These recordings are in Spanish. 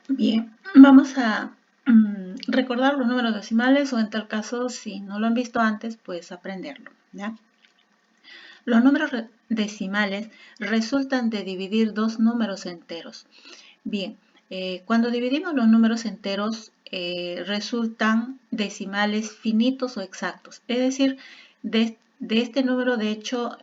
Bien, vamos a recordar los números decimales o en tal caso, si no lo han visto antes, pues aprenderlo, ¿ya? Los números decimales resultan de dividir dos números enteros. Bien, cuando dividimos los números enteros, resultan decimales finitos o exactos. Es decir, de este número, de hecho,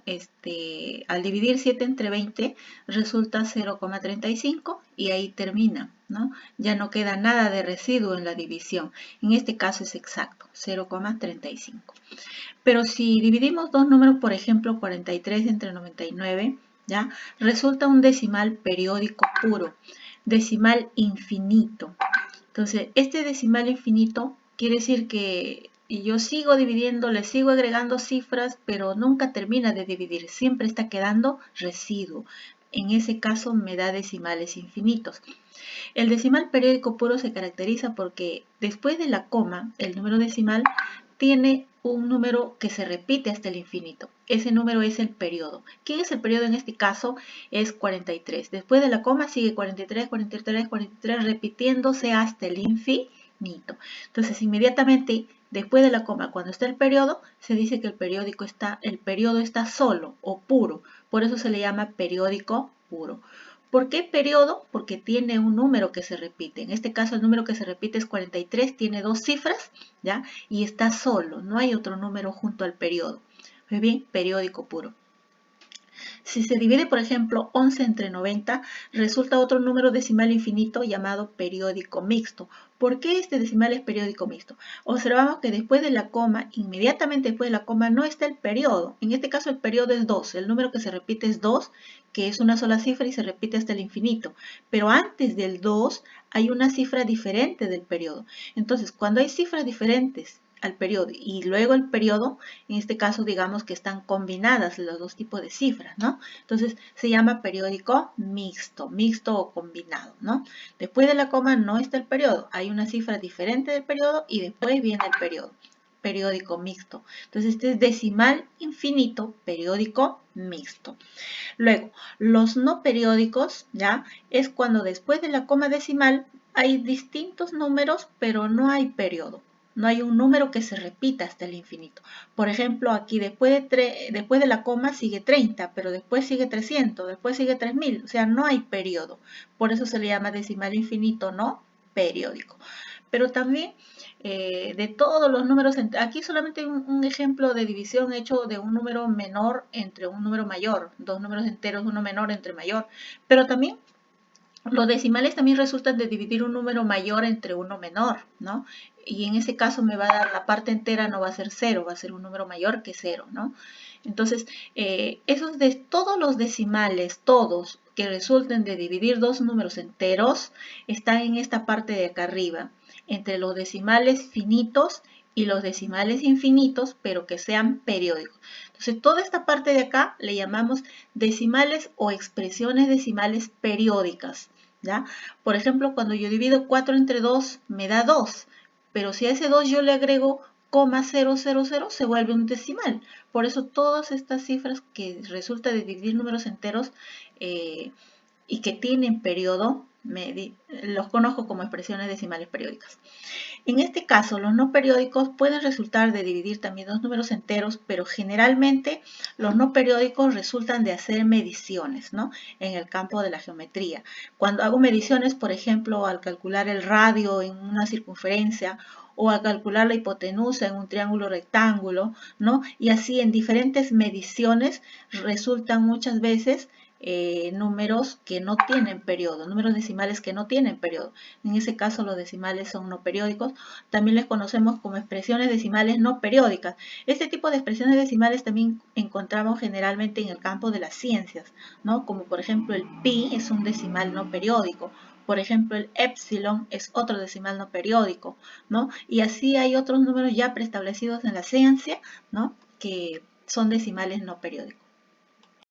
al dividir 7 entre 20, resulta 0,35 y ahí termina, ¿no? Ya no queda nada de residuo en la división. En este caso es exacto, 0,35. Pero si dividimos dos números, por ejemplo, 43 entre 99, ¿ya? Resulta un decimal periódico puro, decimal infinito. Entonces, este decimal infinito quiere decir que yo sigo dividiendo, le sigo agregando cifras, pero nunca termina de dividir, siempre está quedando residuo. En ese caso me da decimales infinitos. El decimal periódico puro se caracteriza porque después de la coma, el número decimal tiene un número que se repite hasta el infinito. Ese número es el periodo. ¿Quién es el periodo en este caso? Es 43. Después de la coma sigue 43, 43, 43, repitiéndose hasta el infinito. Entonces, inmediatamente después de la coma, cuando está el periodo, se dice que el periodo está solo o puro. Por eso se le llama periódico puro. ¿Por qué periodo? Porque tiene un número que se repite. En este caso el número que se repite es 43, tiene dos cifras, ¿ya? Y está solo, no hay otro número junto al periodo. Muy bien, periódico puro. Si se divide, por ejemplo, 11 entre 90, resulta otro número decimal infinito llamado periódico mixto. ¿Por qué este decimal es periódico mixto? Observamos que después de la coma, inmediatamente después de la coma, no está el periodo. En este caso el periodo es 2. El número que se repite es 2, que es una sola cifra y se repite hasta el infinito. Pero antes del 2 hay una cifra diferente del periodo. Entonces, cuando hay cifras diferentes al periodo y luego el periodo, en este caso digamos que están combinadas los dos tipos de cifras, ¿no? Entonces se llama periódico mixto, mixto o combinado, ¿no? Después de la coma no está el periodo, hay una cifra diferente del periodo y después viene el periodo, periódico mixto. Entonces este es decimal infinito, periódico mixto. Luego, los no periódicos, ¿ya? Es cuando después de la coma decimal hay distintos números, pero no hay periodo. No hay un número que se repita hasta el infinito. Por ejemplo, aquí después de la coma sigue 30, pero después sigue 300, después sigue 3000. O sea, no hay periodo. Por eso se le llama decimal infinito no periódico. Pero también de todos los números, aquí solamente hay un ejemplo de división hecho de un número menor entre un número mayor, dos números enteros, uno menor entre mayor, pero también los decimales también resultan de dividir un número mayor entre uno menor, ¿no? Y en ese caso me va a dar la parte entera, no va a ser cero, va a ser un número mayor que cero, ¿no? Entonces, esos de todos los decimales, todos que resulten de dividir dos números enteros, están en esta parte de acá arriba, entre los decimales finitos y los decimales infinitos, pero que sean periódicos. Entonces, toda esta parte de acá le llamamos decimales o expresiones decimales periódicas, ¿ya? Por ejemplo, cuando yo divido 4 entre 2, me da 2, pero si a ese 2 yo le agrego coma 000, se vuelve un decimal. Por eso todas estas cifras que resulta de dividir números enteros y que tienen periodo, los conozco como expresiones decimales periódicas. En este caso, los no periódicos pueden resultar de dividir también dos números enteros, pero generalmente los no periódicos resultan de hacer mediciones, ¿no? En el campo de la geometría. Cuando hago mediciones, por ejemplo, al calcular el radio en una circunferencia o a calcular la hipotenusa en un triángulo rectángulo, ¿no? Y así en diferentes mediciones resultan muchas veces números que no tienen periodo, números decimales que no tienen periodo. En ese caso los decimales son no periódicos. También les conocemos como expresiones decimales no periódicas. Este tipo de expresiones decimales también encontramos generalmente en el campo de las ciencias, ¿no? Como por ejemplo el pi es un decimal no periódico. Por ejemplo, el epsilon es otro decimal no periódico, ¿no? Y así hay otros números ya preestablecidos en la ciencia, ¿no? Que son decimales no periódicos.